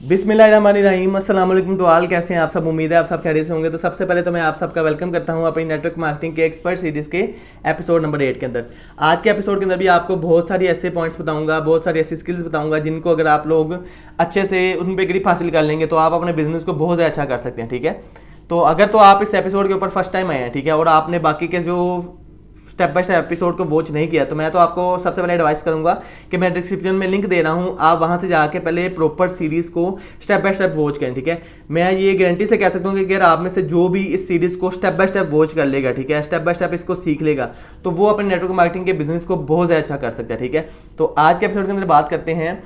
बिस्मिल्लाहिर्रहमानिर्रहीम, अस्सलाम वालेकुम टू ऑल। कैसे हैं आप सब? उम्मीद है आप सब खैरियत से होंगे। तो सबसे पहले तो मैं आप सबका वेलकम करता हूं अपनी नेटवर्क मार्केटिंग के एक्सपर्ट सीरीज़ के एपिसोड नंबर 8 के अंदर। आज के एपिसोड के अंदर भी आपको बहुत सारी ऐसे पॉइंट्स बताऊंगा, बहुत सारी ऐसी स्किल्स बताऊंगा जिनको अगर आप लोग अच्छे से उन पर ग्रिप हासिल कर लेंगे तो आप अपने बिजनेस को बहुत ज़्यादा अच्छा कर सकते हैं। ठीक है, तो अगर तो आप इस एपिसोड के ऊपर फर्स्ट टाइम आए हैं, ठीक है, और आपने बाकी के जो स्टेप बाय स्टेप एपिसोड को वॉच नहीं किया, तो मैं तो आपको सबसे पहले एडवाइस करूंगा कि मैं डिस्क्रिप्शन में लिंक दे रहा हूं, आप वहां से जाके पहले प्रॉपर सीरीज को स्टेप बाय स्टेप वॉच करें। ठीक है, मैं ये गारंटी से कह सकता हूं कि अगर आप में से जो भी इस सीरीज को स्टेप बाय स्टेप वॉच कर लेगा, ठीक है, स्टेप बाय स्टेप इसको सीख लेगा, तो वो अपने नेटवर्क मार्केटिंग के बिजनेस को बहुत ज़्यादा अच्छा कर सकता है। ठीक है, तो आज के एपिसोड के अंदर बात करते हैं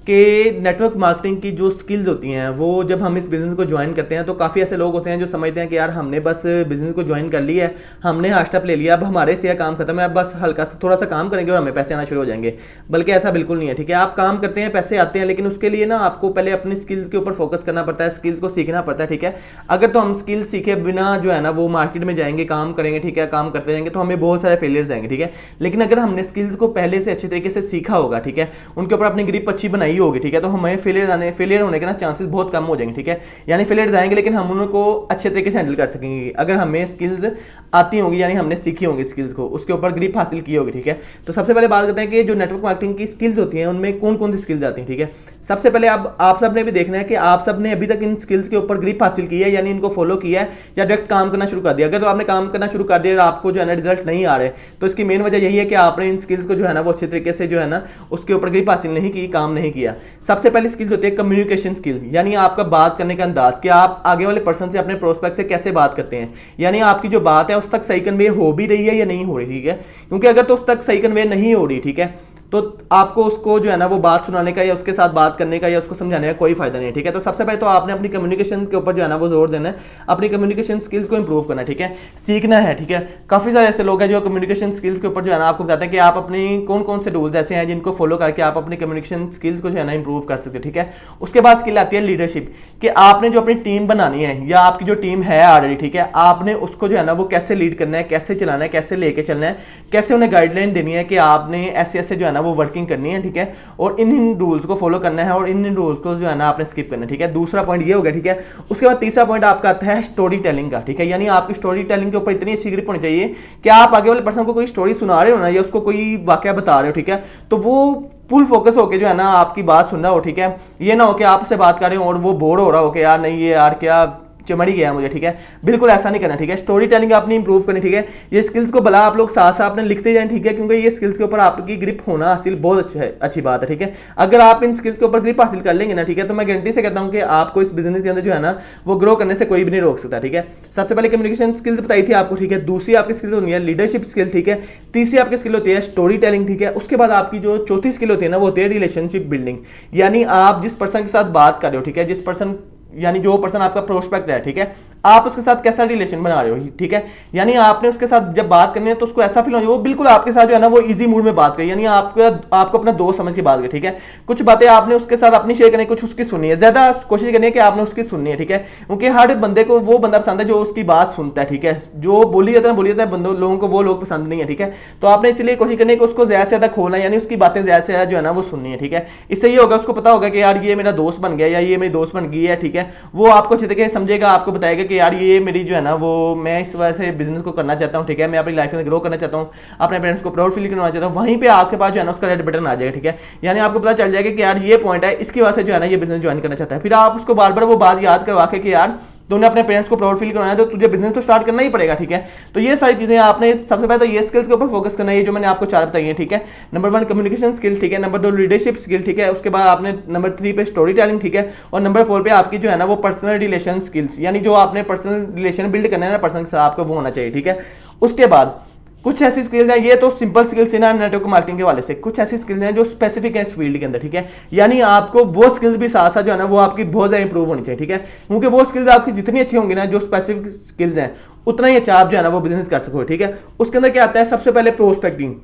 कि नेटवर्क मार्केटिंग की जो स्किल्स होती हैं वो जब हम इस बिज़नेस को ज्वाइन करते हैं तो काफ़ी ऐसे लोग होते हैं जो समझते हैं कि यार हमने बस बिज़नेस को ज्वाइन कर लिया है, हमने हार्ड स्टेप ले लिया, अब हमारे से काम खत्म है, अब बस हल्का सा थोड़ा सा काम करेंगे और हमें पैसे आना शुरू हो जाएंगे। बल्कि ऐसा बिल्कुल नहीं है। ठीक है, आप काम करते हैं, पैसे आते हैं, लेकिन उसके लिए ना आपको पहले अपनी स्किल्स के ऊपर फोकस करना पड़ता है, स्किल्स को सीखना पड़ता है। ठीक है, अगर तो हम स्किल्स सीखे बिना जो है ना वो मार्केट में जाएंगे, काम करेंगे, ठीक है, काम करते रहेंगे, तो हमें बहुत सारे फेलियर्स आएंगे। ठीक है, लेकिन अगर हमने स्किल्स को पहले से अच्छे तरीके से सीखा होगा, ठीक है, उनके ऊपर अपनी ग्रिप अच्छी बनाई होगी, ठीक है, तो हमें फेलियर होने के ना चांसेस बहुत कम हो जाएंगे। ठीक है, यानी फेलियर्स आएंगे लेकिन हम उनको अच्छे तरीके से हैंडल कर सकेंगे अगर हमें स्किल्स आती होंगी, यानी हमने सीखी होंगी स्किल्स को, उसके ऊपर ग्रिप हासिल की होगी। ठीक है, तो सबसे पहले बात करते हैं कि जो नेटवर्क मार्केटिंग की स्किल्स होती हैं उनमें कौन कौन सी स्किल्स आती हैं। ठीक है, सबसे पहले आप सब ने भी देखना है कि आप सब ने अभी तक इन स्किल्स के ऊपर ग्रिप हासिल की है, यानी इनको फॉलो किया है या डायरेक्ट काम करना शुरू कर दिया। अगर तो आपने काम करना शुरू कर दिया और आपको जो है ना रिजल्ट नहीं आ रहे, तो इसकी मेन वजह यही है कि आपने इन स्किल्स को जो है ना वो अच्छे तरीके से जो है ना उसके ऊपर ग्रिप हासिल नहीं की, काम नहीं किया। सबसे पहली स्किल्स होती है कम्युनिकेशन स्किल, यानी आपका बात करने का अंदाज, कि आप आगे वाले पर्सन से, अपने प्रोस्पेक्ट से कैसे बात करते हैं, यानी आपकी जो बात है उस तक सही कन्वे हो भी रही है या नहीं हो रही। ठीक है, क्योंकि अगर तो उस तक सही कन्वे नहीं हो रही, ठीक है, तो आपको उसको जो है ना वो बात सुनाने का या उसके साथ बात करने का या उसको समझाने का कोई फायदा नहीं है। ठीक है, तो सबसे पहले तो आपने अपनी कम्युनिकेशन के ऊपर जो है ना वो जोर देना है, अपनी कम्युनिकेशन स्किल्स को इंप्रूव करना है। ठीक है, सीखना है। ठीक है, काफी सारे ऐसे लोग हैं जो कम्युनिकेशन स्किल्स के ऊपर जो है ना आपको बताते हैं कि आप अपनी कौन कौन से रूल्स ऐसे हैं जिनको फॉलो करके आप अपनी कम्युनिकेशन स्किल्स को जो है ना इंप्रूव कर सकते हैं। ठीक है, उसके बाद स्किल आती है लीडरशिप, कि आपने जो अपनी टीम बनानी है या आपकी जो टीम है ऑलरेडी, ठीक है, आपने उसको जो है ना वो कैसे लीड करना है, कैसे चलाना है, कैसे लेके चलना है, कैसे उन्हें गाइडलाइन देनी है कि आपने ऐसे ऐसे जो है ना वो वर्किंग करनी है। ठीक है, और इन रूल्स को फॉलो करना है और इन रूल्स को जो है ना आपने स्किप करना है। ठीक है, दूसरा पॉइंट ये हो गया। ठीक है, उसके बाद तीसरा पॉइंट आपका आता है स्टोरी टेलिंग का। ठीक है, यानी आपकी स्टोरी टेलिंग के ऊपर इतनी अच्छी ग्रिप होनी चाहिए कि आप आगे वाले पर्सन को कोई स्टोरी सुना रहे हो ना या उसको कोई वाकया बता रहे हो, ठीक है, तो वो फुल फोकस होके जो है ना आपकी बात सुन रहा हो। ठीक है, ये ना हो कि आपसे बात कर रहे हो और वो बोर हो रहा हो कि यार नहीं ये यार क्या चमड़ी गया मुझे। ठीक है, बिल्कुल ऐसा नहीं करना। ठीक है, स्टोरी टेलिंग आपने इंप्रूव करनी। ठीक है, ये स्किल्स को भला आप लोग साथ साथ अपने लिखते जाएं। ठीक है, क्योंकि ये स्किल्स के ऊपर आपकी ग्रिप होना हासिल बहुत अच्छी बात है। ठीक है, अगर आप इन स्किल्स के ऊपर ग्रिप हासिल कर लेंगे ना, ठीक है, तो मैं गारंटी से कहता हूं कि आपको इस बिजनेस के अंदर जो है ना वो ग्रो करने से कोई भी नहीं रोक सकता। ठीक है, सबसे पहले कम्युनिकेशन स्किल्स बताई थी आपको। ठीक है, दूसरी आपकी स्किल होती है लीडरशिप स्किल। ठीक है, तीसरी आपकी स्किल होती है स्टोरी टेलिंग। ठीक है, उसके बाद आपकी जो चौथी स्किल होती है ना वो होती है रिलेशनशिप बिल्डिंग, यानी आप जिस पर्सन के साथ बात कर रहे हो, ठीक है, जिस पर्सन यानी जो पर्सन आपका प्रोस्पेक्ट है, ठीक है, आप उसके साथ कैसा रिलेशन बना रहे हो। ठीक है, यानी आपने उसके साथ जब बात करनी है तो उसको ऐसा फील हो वो बिल्कुल आपके साथ जो है ना वो इजी मूड में बात करे, यानी आपको अपना दोस्त समझ के बात करे। ठीक है, कुछ बातें आपने उसके साथ अपनी शेयर करनी, कुछ उसकी सुननी है, ज्यादा कोशिश करनी है कि आपने उसकी सुननी है। ठीक है, क्योंकि हर बंदे को वो बंदा पसंद है जो उसकी बात सुनता है। ठीक है, जो बोली जाता है बंदों लोगों को वो लोग पसंद नहीं है। ठीक है, तो आपने इसलिए कोशिश करनी है कि उसको ज्यादा से ज्यादा खोलना, यानी उसकी बातें ज्यादा से ज्यादा जो है ना वो सुननी है। ठीक है, इससे ये होगा उसको पता होगा कि यार ये मेरा दोस्त बन गया या ये मेरी दोस्त बन गई है। ठीक है, वो आपको अच्छे तरीके से समझेगा, आपको बताएगा कि यार ये मेरी जो है ना वो मैं इस वजह से बिजनेस को करना चाहता हूं। ठीक है, मैं अपनी लाइफ में ग्रो करना चाहता हूं, अपने पेरेंट्स को प्राउड फील करवाना चाहता हूं, वहीं पे आपके पास जो है ना उसका रेड बटन आ जाएगा। ठीक है, यानी आपको पता चल जाएगा कि यार ये पॉइंट है, इसकी वजह से जो है ना ये बिजनेस ज्वाइन करना चाहता है। फिर आप उसको बार बार वो बात याद करवा के कि यार तुमने अपने पेरेंट्स को प्राउड फील करवाना है तो तुझे बिजनेस तो स्टार्ट करना ही पड़ेगा। ठीक है, तो ये सारी चीजें आपने सबसे पहले तो ये स्किल्स के ऊपर फोकस करना है, ये जो मैंने आपको 4 बताई है। ठीक है, नंबर 1 कम्युनिकेशन स्किल, ठीक है, नंबर 2 लीडरशिप स्किल, ठीक है, उसके बाद आपने नंबर 3 पे स्टोरी टेलिंग, ठीक है, और नंबर 4 पे आपकी जो है ना वो पर्सनल रिलेशन स्किल्स, यानी जो आपने पर्सनल रिलेशन बिल्ड करना है ना पर्सन के साथ आपको वो होना चाहिए। ठीक है, उसके बाद कुछ ऐसी स्किल्स हैं, ये तो सिंपल स्किल्स है ना नेटवर्क मार्केटिंग के वाले से, कुछ ऐसी स्किल्स हैं जो स्पेसिफिक है इस फील्ड के अंदर। ठीक है, यानी आपको वो स्किल्स भी साथ साथ जो है ना वो आपकी बहुत ज्यादा इंप्रूव होनी चाहिए। ठीक है, क्योंकि वो स्किल्स आपकी जितनी अच्छी होंगी ना, जो स्पेसिफिक स्किल्स हैं, उतना ही अच्छा आप जो है ना वो बिजनेस कर सकोगे। ठीक है, उसके अंदर क्या आता है, सबसे पहले प्रोस्पेक्टिंग,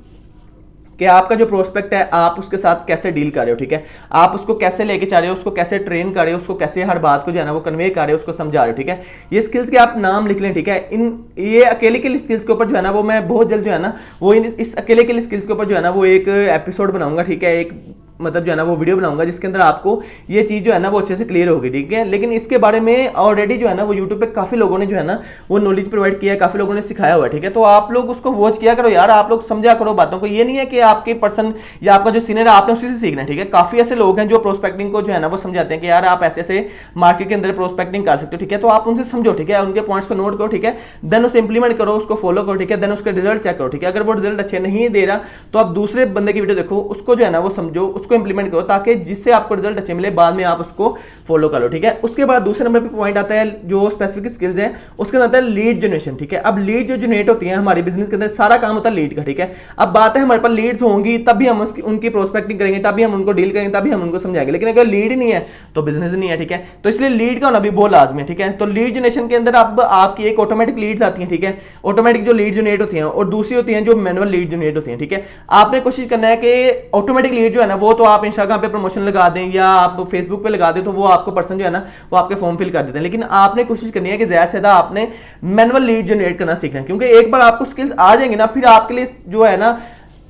कि आपका जो प्रोस्पेक्ट है आप उसके साथ कैसे डील कर रहे हो। ठीक है, आप उसको कैसे लेके चल रहे हो, उसको कैसे ट्रेन कर रहे हो, उसको कैसे हर बात को जो है ना वो कन्वे कर रहे हो, उसको समझा रहे हो। ठीक है, ये स्किल्स के आप नाम लिख लें। ठीक है, इन ये अकेले के स्किल्स के ऊपर जो है ना वो मैं बहुत जल्द जो है ना वो इस अकेले के स्किल्स के ऊपर जो है ना वो एक एपिसोड बनाऊंगा। ठीक है, एक मतलब जो है ना वो वीडियो बनाऊंगा जिसके अंदर आपको ये चीज़ जो है ना वो अच्छे से क्लियर होगी, ठीक है। लेकिन इसके बारे में ऑलरेडी जो है ना वो यूट्यूब पे काफ़ी लोगों ने जो है ना वो नॉलेज प्रोवाइड किया है, काफ़ी लोगों ने सिखाया हुआ है, ठीक है। तो आप लोग उसको वॉच किया करो यार, आप लोग समझा करो बातों को। ये नहीं है कि आपके पर्सन या आपका जो सीनियर है आपने उसी से सीखना है, ठीक है। काफ़ी ऐसे लोग हैं जो प्रोस्पेक्टिंग को जो है ना वो समझाते हैं कि यार आप ऐसे ऐसे मार्केट के अंदर प्रोस्पेक्टिंग कर सकते हो, ठीक है। तो आप उनसे समझो, ठीक है, उनके पॉइंट्स को नोट करो, ठीक है, देन उसे इंप्लीमेंट करो, उसको फॉलो करो, ठीक है, देन उसके रिजल्ट चेक करो, ठीक है। अगर वो रिजल्ट अच्छे नहीं दे रहा तो आप दूसरे बंदे की वीडियो देखो, उसको जो है ना वो समझो, उसको इंप्लीमेंट करो, ताकि जिससे आपको रिजल्ट अच्छे मिले बाद में आप उसको फॉलो करो, ठीक है। उसके बाद दूसरे नंबर पे पॉइंट आता है जो स्पेसिफिक स्किल्स हैं, उसके अंदर आता है लीड जनरेशन, ठीक है। अब लीड जो जनरेट होती है हमारे बिजनेस के अंदर, सारा काम होता है लीड का, ठीक है। अब बात है हमारे पास लीड्स होंगी तभी हम उनकी प्रोस्पेक्टिंग करेंगे, तभी हम उनको डील करेंगे, तभी हम उनको समझाएंगे। लेकिन अगर लीड ही नहीं है तो बिजनेस नहीं है, ठीक है। तो इसलिए लीड का होना भी बहुत लाजमी है, ठीक है। तो लीड जनरेशन के अंदर अब आपकी एक ऑटोमेटिक लीड्स आती हैं, ठीक है, ऑटोमेटिक जो लीड जनरेट होती हैं, और दूसरी होती हैं जो मैनुअल लीड जनरेट होती हैं, ठीक है। आपने कोशिश करना है कि ऑटोमेटिक लीड जो है ना वो तो आप इंस्टाग्राम पे प्रमोशन लगा दें या आप फेसबुक पे लगा दें, तो वो आपको पर्सन जो है ना वो आपके फॉर्म फिल कर देते हैं। लेकिन आपने कोशिश करनी है कि ज्यादा से ज्यादा आपने मैनुअल लीड जनरेट करना सीखना है, क्योंकि एक बार आपको स्किल्स आ जाएंगे ना, फिर आपके लिए जो है ना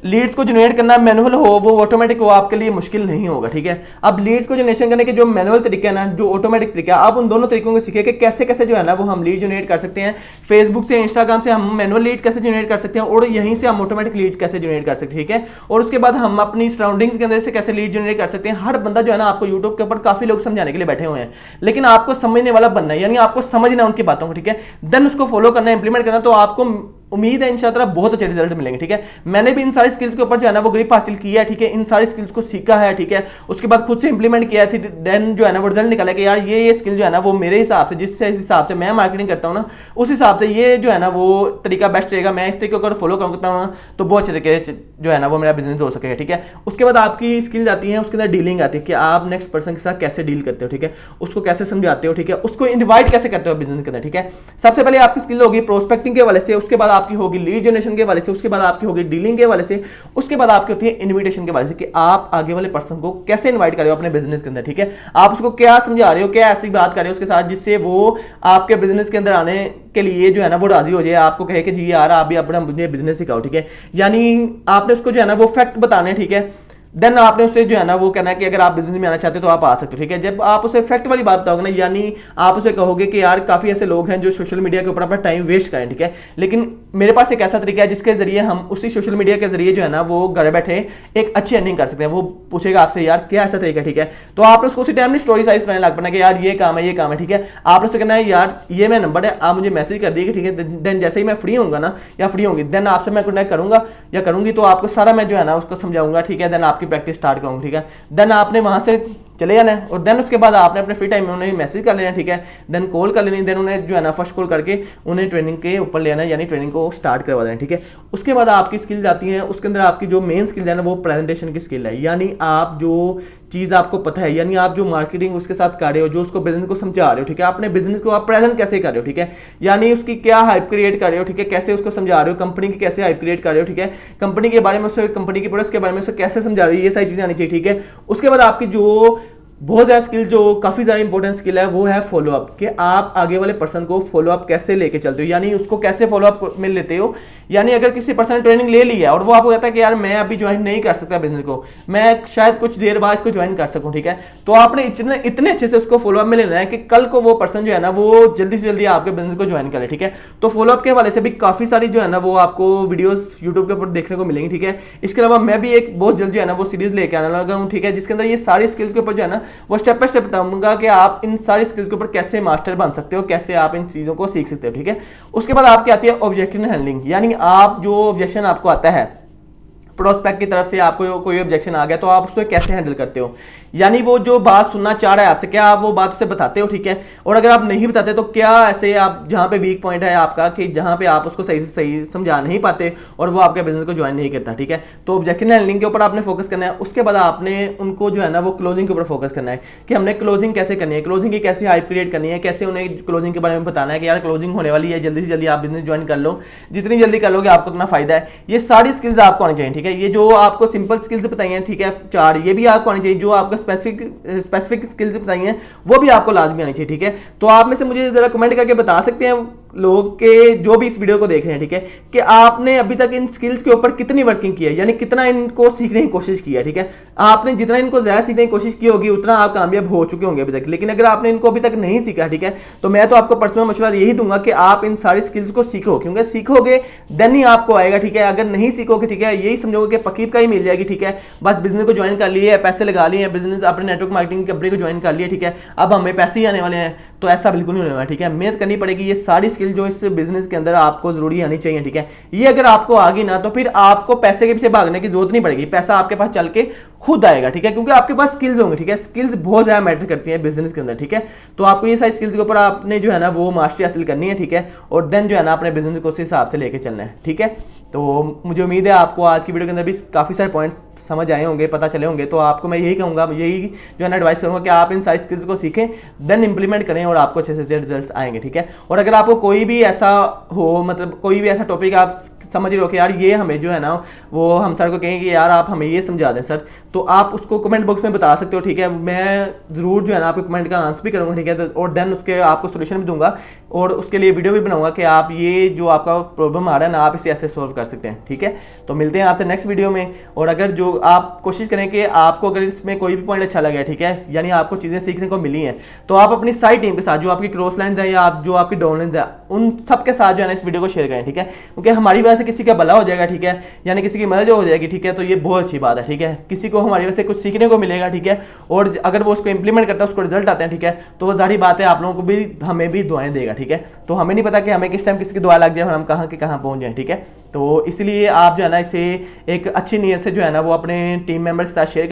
लीड्स को जनरेट करना मैनुअल हो वो ऑटोमेटिक हो, आपके लिए मुश्किल नहीं होगा, ठीक है। अब लीड्स को जनरेशन करने के जो मैनुअल तरीका है ना, जो ऑटोमेटिक तरीका, आप उन दोनों तरीकों को सीखिए कि कैसे कैसे जो है ना वो हम लीड जनरेट कर सकते हैं। फेसबुक से, इंस्टाग्राम से हम मैनुअल लीड कैसे जनरेट कर सकते हैं, और यहीं से हम ऑटोमेटिक लीड कैसे जनरेट कर सकते हैं, ठीक है। और उसके बाद हम अपनी सराउंडिंग्स के अंदर से कैसे लीड जनरेट कर सकते हैं। हर बंदा जो है ना आपको यूट्यूब के ऊपर काफी लोग समझाने के लिए बैठे हुए हैं, लेकिन आपको समझने वाला बनना है, यानी आपको समझना है उनकी बातों को, ठीक है, देन उसको फॉलो करना है, इंप्लीमेंट करना। तो आपको उम्मीद है इंशाअल्लाह बहुत अच्छे रिजल्ट मिलेंगे, ठीक है। मैंने भी इन सारी स्किल्स के ऊपर जो है ना वो ग्रिप हासिल किया है, ठीक है, इन सारी स्किल्स को सीखा है, ठीक है। उसके बाद खुद से इंप्लीमेंट किया थी, देन जो है ना वो रिजल्ट निकला कि यार ये स्किल जो है ना वो मेरे हिसाब से, जिस हिसाब से मैं मार्केटिंग करता हूँ ना, उस हिसाब से ये जो है ना वो तरीका बेस्ट रहेगा। मैं इस तरीके को अगर फॉलो करता हूँ ना तो बहुत अच्छे तरीके से जो है ना वो मेरा बिजनेस हो सकेगा, ठीक है। उसके बाद आपकी स्किल्स आती है, उसके अंदर डीलिंग आती है कि आप नेक्स्ट पर्सन के साथ कैसे डील करते हो, ठीक है, उसको कैसे समझाते हो, ठीक है, उसको इनवाइट कैसे करते हो बिजनेस के अंदर, ठीक है। सबसे पहले आपकी स्किल होगी प्रोस्पेक्टिंग के वाले से, उसके बाद आपकी होगी लीड जनरेशन के वाले से, उसके बाद आपकी होगी डीलिंग के वाले से, उसके बाद आपकी होती है इनविटेशन के वाले से कि आप आगे वाले पर्सन को कैसे इनवाइट कर रहे हो अपने बिजनेस के अंदर, ठीक है। आप उसको क्या समझा रहे हो, क्या ऐसी बात कर रहे हो उसके साथ जिससे वो आपके बिजनेस के अंदर आने के लिए जो है ना वो राजी हो जाए, आपको कहे कि जी यार आप भी अपना मुझे बिजनेस सिखाओ, ठीक है। यानी आपने उसको जो है ना वो फैक्ट बताने, ठीक है, देन आपने उससे जो है ना वो कहना है कि अगर आप बिजनेस में आना चाहते हो तो आप आ सकते हो, ठीक है। जब आप उसे फैक्ट वाली बात बताओगे ना, यानी आप उसे कहोगे कि यार काफी ऐसे लोग हैं जो सोशल मीडिया के ऊपर अपना टाइम वेस्ट करें, ठीक है, लेकिन मेरे पास एक ऐसा तरीका है जिसके जरिए हम उसी सोशल मीडिया के जरिए जो है ना वो घर बैठे एक अच्छी अर्निंग कर सकते हैं। वो पूछेगा आपसे यार क्या ऐसा तरीका, ठीक है, तो आपने उसको उसी टाइम में स्टोरी साइज बनाने लग पड़ना कि यार ये काम है, ये काम है, ठीक है। आपने उससे कहना है यार ये मेरा नंबर है, आप मुझे मैसेज कर दिए, ठीक है, देन जैसे ही मैं फ्री होऊंगा ना या फ्री होंगी देन आपसे मैं कनेक्ट करूंगा या करूंगी, तो आपको सारा मैं जो है ना उसको समझाऊंगा, ठीक है, देन आपकी प्रैक्टिस स्टार्ट करूंगा, ठीक है। देन आपने वहां से चले जाना है और देन उसके बाद आपने अपने फ्री टाइम में उन्हें मैसेज कर लेना, ठीक है, देन कॉल कर लेनी, देन उन्हें जो है ना फर्स्ट कॉल करके उन्हें ट्रेनिंग के ऊपर लेना, यानी ट्रेनिंग को स्टार्ट करवा देना, ठीक है। उसके बाद आपकी स्किल आती है, उसके अंदर आपकी जो मेन स्किल है ना वो प्रेजेंटेशन की स्किल है, यानी आप जो चीज आपको पता है, यानी आप जो मार्केटिंग उसके साथ कर रहे हो, जो उसको बिजनेस को समझा रहे हो, ठीक है, अपने बिजनेस को आप प्रेजेंट कैसे कर रहे हो, ठीक है, यानी उसकी क्या हाइप क्रिएट कर रहे हो, ठीक है, कैसे उसको समझा रहे हो, कंपनी की कैसे हाइप क्रिएट कर रहे हो, ठीक है, कंपनी के बारे में उससे, कंपनी के प्रोडक्ट्स के बारे में उसको कैसे समझा रहे हो, ये सारी चीजें आनी चाहिए, ठीक है। उसके बाद आपकी जो बहुत ज्यादा स्किल, जो काफी ज्यादा इंपॉर्टेंट स्किल है वो है फॉलो अप, कि आप आगे वाले पर्सन को फॉलो अप कैसे लेके चलते हो, यानी उसको कैसे फॉलो अप में लेते हो। यानी अगर किसी पर्सन ने ट्रेनिंग ले ली है और वो आपको कहता है कि यार मैं अभी ज्वाइन नहीं कर सकता बिजनेस को, मैं शायद कुछ देर बाद इसको ज्वाइन कर सकूं, ठीक है, तो आपने इतने अच्छे से उसको फॉलो अप में लेना है कि कल को वो पर्सन जो है ना वो जल्दी से जल्दी आपके बिजनेस को ज्वाइन करे, ठीक है। तो फॉलो अप के हवाले से भी काफी सारी जो है ना वो आपको वीडियोस यूट्यूब के ऊपर देखने को मिलेंगी, ठीक है। इसके अलावा मैं भी एक बहुत जल्दी जो है ना वो सीरीज लेके आने लगा हूं, ठीक है, जिसके अंदर ये सारी स्किल्स के ऊपर जो है ना वो स्टेप बाय स्टेप बताऊंगा कि आप इन सारी स्किल्स के ऊपर कैसे मास्टर बन सकते हो, कैसे आप इन चीजों को सीख सकते हो, ठीक है। उसके बाद आपकी आती है ऑब्जेक्शन हैंडलिंग, यानी आप जो ऑब्जेक्शन आपको आता है प्रोस्पेक्ट की तरफ से, आपको कोई ऑब्जेक्शन आ गया तो आप उसको कैसे हैंडल करते हो, यानी वो जो बात सुनना चाह रहा है आपसे, क्या आप वो बात उसे बताते हो, ठीक है, और अगर आप नहीं बताते तो क्या ऐसे आप जहां पे वीक पॉइंट है आपका, कि जहां पे आप उसको सही से सही समझा नहीं पाते और वो आपके बिजनेस को ज्वाइन नहीं करता, ठीक है। तो ऑब्जेक्शन हैंडलिंग के ऊपर आपने फोकस करना है। उसके बाद आपने उनको जो है ना वो क्लोजिंग के ऊपर फोकस करना है कि हमने क्लोजिंग कैसे करनी है, क्लोजिंग की कैसे हाइप क्रिएट करनी है, कैसे उन्हें क्लोजिंग के बारे में बताना है कि यार क्लोजिंग होने वाली है, जल्दी से जल्दी आप बिजनेस ज्वाइन कर लो, जितनी जल्दी कर लोगे आपको उतना फायदा है। ये सारी स्किल्स आपको आनी चाहिए, ठीक है। ये जो आपको सिंपल स्किल्स बताई हैं, ठीक है, 4, ये भी आपको आनी चाहिए। जो आपको स्पेसिफिक स्किल्स बताई हैं वो भी आपको लाजमी आनी चाहिए, ठीक है। तो आप में से मुझे जरा कमेंट करके बता सकते हैं लोग के जो भी इस वीडियो को देख रहे हैं, ठीक है, कि आपने अभी तक इन स्किल्स के ऊपर कितनी वर्किंग की है, यानी कितना इनको सीखने की कोशिश की है, ठीक है। आपने जितना इनको ज्यादा सीखने की कोशिश की होगी उतना आप कामयाब हो चुके होंगे अभी तक। लेकिन अगर आपने इनको अभी तक नहीं सीखा, ठीक है, तो मैं तो आपको पर्सनल मशवरा यही दूंगा कि आप इन सारी स्किल्स को सीखो, क्योंकि सीखोगे देन ही आपको आएगा, ठीक है। अगर नहीं सीखोगे, ठीक है, यही समझोगे कि पकीब का ही मिल जाएगी, ठीक है, बस बिजनेस को ज्वाइन कर लिए, पैसे लगा लिए, बिजनेस अपने नेटवर्क मार्केटिंग कंपनी को ज्वाइन कर लिए, ठीक है, अब हमें पैसे ही आने वाले हैं, तो ऐसा बिल्कुल नहीं होने वाला, ठीक है। मेहनत करनी पड़ेगी। ये सारी स्किल जो इस बिजनेस के अंदर आपको जरूरी आनी चाहिए, ठीक है। ये अगर आपको आ गई ना, तो फिर आपको पैसे के पीछे भागने की जरूरत नहीं पड़ेगी, पैसा आपके पास चल के खुद आएगा, ठीक है, क्योंकि आपके पास स्किल्स होंगे, ठीक है। स्किल्स बहुत ज्यादा मैटर करती हैं बिजनेस के अंदर, ठीक है। तो आपको ये सारी स्किल्स के ऊपर आपने जो है ना वो मास्टरी हासिल करनी है, ठीक है, और देन जो है ना अपने बिजनेस को उस हिसाब से लेके चलना है, ठीक है। तो मुझे उम्मीद है आपको आज की वीडियो के अंदर भी काफी सारे पॉइंट्स समझ आए होंगे, पता चले होंगे। तो आपको मैं यही कहूंगा, यही जो है ना एडवाइस करूंगा कि आप इन सारी स्किल्स को सीखें, देन इंप्लीमेंट करें और आपको अच्छे से रिजल्ट्स आएंगे, ठीक है। और अगर आपको कोई भी ऐसा हो, मतलब कोई भी ऐसा टॉपिक आप समझ रहे हो कि यार ये हमें जो है ना वो हम सर को कहेंगे कि यार आप हमें ये समझा दें सर, तो आप उसको कमेंट बॉक्स में बता सकते हो, ठीक है। मैं जरूर जो है ना आपके कमेंट का आंसर भी करूंगा, ठीक है, तो और देन उसके आपको सोल्यूशन भी दूंगा और उसके लिए वीडियो भी बनाऊंगा कि आप ये जो आपका प्रॉब्लम आ रहा है ना आप इसे ऐसे सोल्व कर सकते हैं, ठीक है। तो मिलते हैं आपसे नेक्स्ट वीडियो में। और अगर जो आप कोशिश करें कि आपको अगर इसमें कोई भी पॉइंट अच्छा लगा है, ठीक है, यानी आपको चीज़ें सीखने को मिली हैं, तो आप अपनी सारी टीम के साथ जो आपकी क्रॉस लाइन्स है या आप जो आपकी डाउन लाइन्स है उन सबके साथ जो है ना इस वीडियो को शेयर करें, ठीक है, क्योंकि हमारी वजह से किसी का भला हो जाएगा, ठीक है, यानी किसी की मदद हो जाएगी, ठीक है। तो ये बहुत अच्छी बात है, ठीक है, किसी को हमारी वजह से कुछ सीखने को मिलेगा, ठीक है, और अगर वो उसको इंप्लीमेंट करता है, उसको रिजल्ट आते हैं, ठीक है, तो वो जाहिर बात है आप लोगों को भी हमें भी दुआएं देगा, ठीक है। तो हमें नहीं पता कि हमें किस टाइम किसकी दुआ लग जाए और हम कहाँ के कहाँ पहुंच जाए, ठीक है। तो इसलिए आप जो है ना इसे एक अच्छी नीयत से जो है ना वो अपने टीम मेंबर के साथ शेयर